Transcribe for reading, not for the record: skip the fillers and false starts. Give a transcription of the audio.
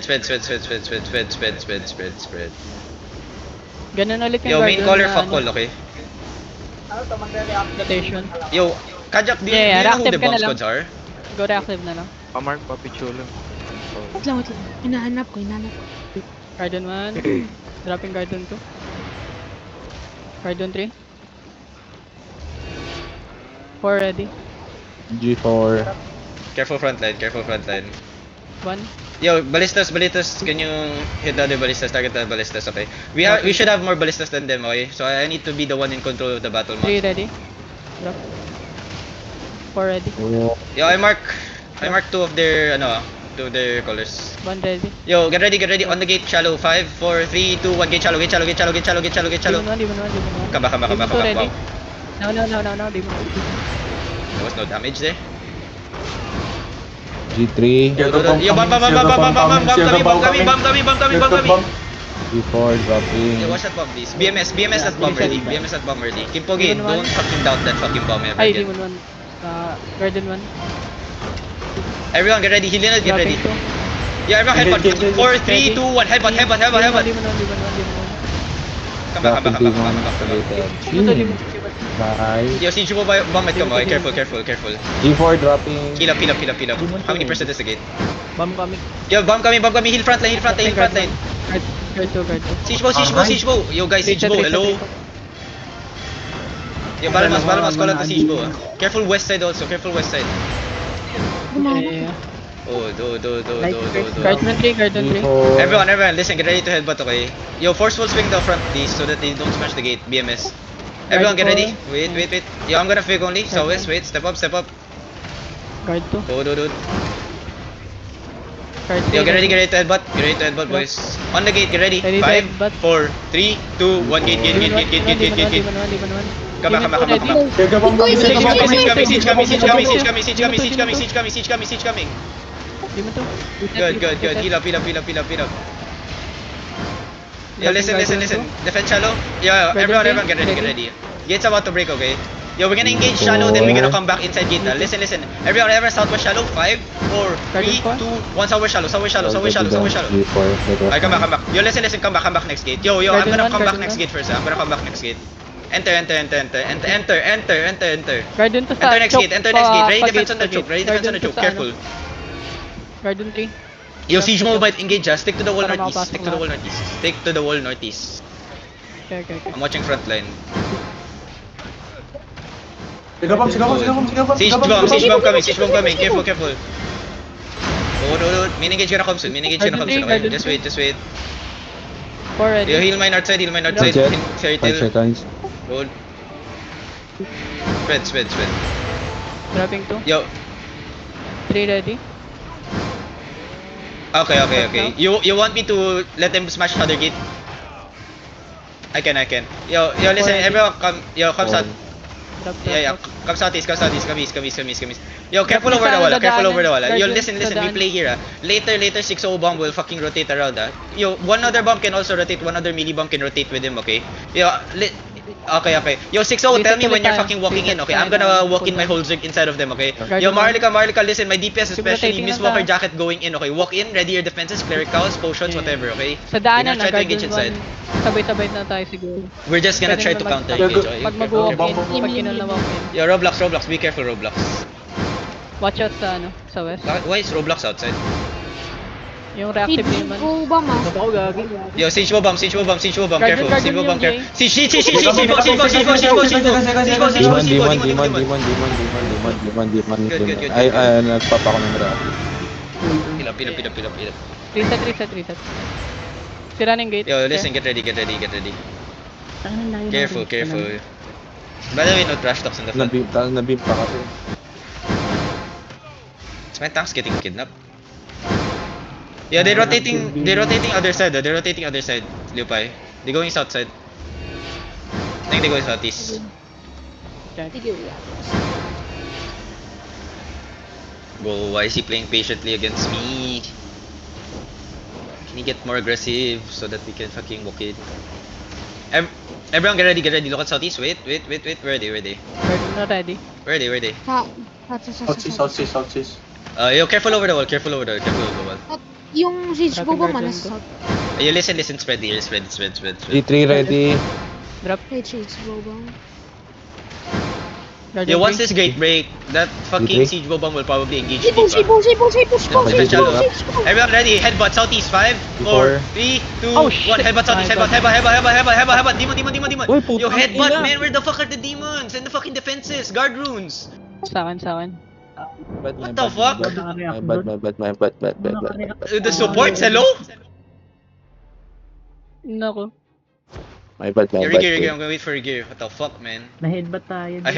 Spread. Ganun ulit yung Yo, main guard caller, na fuck ano, call, okay? rotation. Yo, Kajak, do you know who reactive the ka bomb na lang. squads are? Go reactive na lang. Pamark, papichulo. Wait lang. Hinahanap ko. Garden 1. Dropping Garden 2. Garden 3. 4 ready. G4. Careful frontline. 1. Yo, ballistas, can you hit the other ballistas, target the ballistas, okay? We should have more ballistas than them, okay? So I need to be the one in control of the battle map. 3 ready. Drop. 4 ready. Yo, I mark 2 of their, two of their colors. 1 ready. Yo, get ready, on the gate, shallow, 5, 4, 3, 2, 1, gate shallow. Demon 1. Come back, Demon 2 ready. wow. No. Demon 2. There was no damage there. G3. Yo, bomb kami. G4 dropping. Yo, watch that bomb, please. BMS that bomb ready. Kimpogi, Demon one. don't fucking doubt that fucking bomb ever Ay, again. Demon 1. Garden 1. Everyone, get ready. Healing, get ready. Dropping 2. Yeah, everyone, headbutt. 4, 3, 2, 1, headbutt. Demon 1. Come back. Demon Demon 2. Nice. Yo, siege mo ba bomb at come, okay? Careful. G4 dropping. Heal up. How many percent is the gate? Bomb kami. Yo, bomb kami. Heal front line. Guard 2. Siege mo. Yo, guys, siege mo. Hello. Yo, Balamas, call out the siege mo. Careful west side also. Yeah. Oh, do. Garden 3. G4. Everyone, listen, get ready to headbutt, okay? Yo, forceful swing the front, please, so that they don't smash the gate. BMS. Everyone, get ready. Wait. Yo, I'm gonna fake only. So, wait. Step up. Guard 2. Do. Guard 3. Yo, get ready to headbutt. Boys. On the gate, get ready. Ready to 5, headbutt. 4, 3, 2, 1, gate. Demon 1. Come back. Siege Siege coming. Demon 2. Good. Heal up. Yo, listen. Defend shallow. Yo, everyone, get ready. Gate's about to break, okay? Yo, we're gonna engage shallow, then we're gonna come back inside gate. Listen. Everyone, southwest shallow. 5, 4, 3, 2, 1, southwest shallow. Alright, come back. Yo, listen, come back next gate. Yo, I'm gonna come back next gate first. I'm gonna come back next gate. Enter. Garden 2 Enter next gate. Ready defense on the choke. Careful. Garden 3. Yo, siege mo might engage, stick to the wall Para northeast. makapasok Stick to the wall northeast. Okay. I'm watching front line. Sigaw bomb. Siege bomb coming. Careful. Oh, no. Main engage gonna come soon. Okay, just wait. 4 ready. Yo, heal my north side. Check. Fairy 5 tail. seconds. Hold. Spread. Dropping 2. Yo. 3 ready. Okay. You want me to let them smash other gate? I can. Yo, listen, everyone come south. Drop. Yeah. Come southeast. Come east. Yo, careful over the wall. Yo, listen, we play here. Later 6-0 bomb will fucking rotate around. Yo, one other bomb can also rotate, one other melee bomb can rotate with him, okay? Yo, okay. Yo, 6-0, tell me when you're fucking walking in, okay? I'm gonna walk in my whole zig inside of them, okay? Yo, Marlica, listen, my DPS especially, Mistwalker jacket going in, okay? Walk in, ready your defenses, clericals, potions, whatever, okay? Sa daanan We're na gonna try to engage Garden inside. 1. Sabay-sabay na tayo siguro. We're just gonna try to counter engage, okay? Pag mag-walk in, Bomb. pag kinul na walk in. Yo, Roblox, be careful, Roblox. Watch out sa west. Why is Roblox outside? Yung reactive naman. ko ba ma? Ako gagi. Yo, siege mo bomb, careful. Siege mo bomb, Guard careful. yung Siege. Demon. Good. Ay, nagpapa ko ng rapid. Pilap. Reset. Sira na yung gate. Yo, listen, get ready. Careful. By the way, no trash talks in the front. Nabim pa kasi. Is my tanks getting kidnapped? Yeah, they're rotating other side. Liupay. They're going south side. I think they're going southeast. Sige. Bro, why is he playing patiently against me? Can he get more aggressive so that we can fucking walk in? Everyone get ready. Look at southeast. Wait. Where are they? Garden na ready. Where are they? Sa. Southeast. Yo, careful over the wall. Careful over the wall. Yung siege Dropping boba mo, guardian nasa ko. south. You listen, spread here, spread. G3 ready. Drop. Right, siege boba. Guardian Yo, once three. this gate break, that fucking G3? siege bomb will probably engage Siege deep. bow, siege bow, siege bow, siege bow, Just siege shallow. bow, siege bow. Everyone ready? Headbutt southeast. 5, 4, 3, 2, Oh, 1. shit. Headbutt southeast. My Headbutt. Demon. Uy, putang Yo, headbutt, ina. man. Where the fuck are the demons and the fucking defenses? Guard runes. Sa akin. What the fuck? My bad. The supports, hello? Nako. My bad. Here, I'm gonna wait for your gear. What the fuck, man? Na-headbutt tayo. I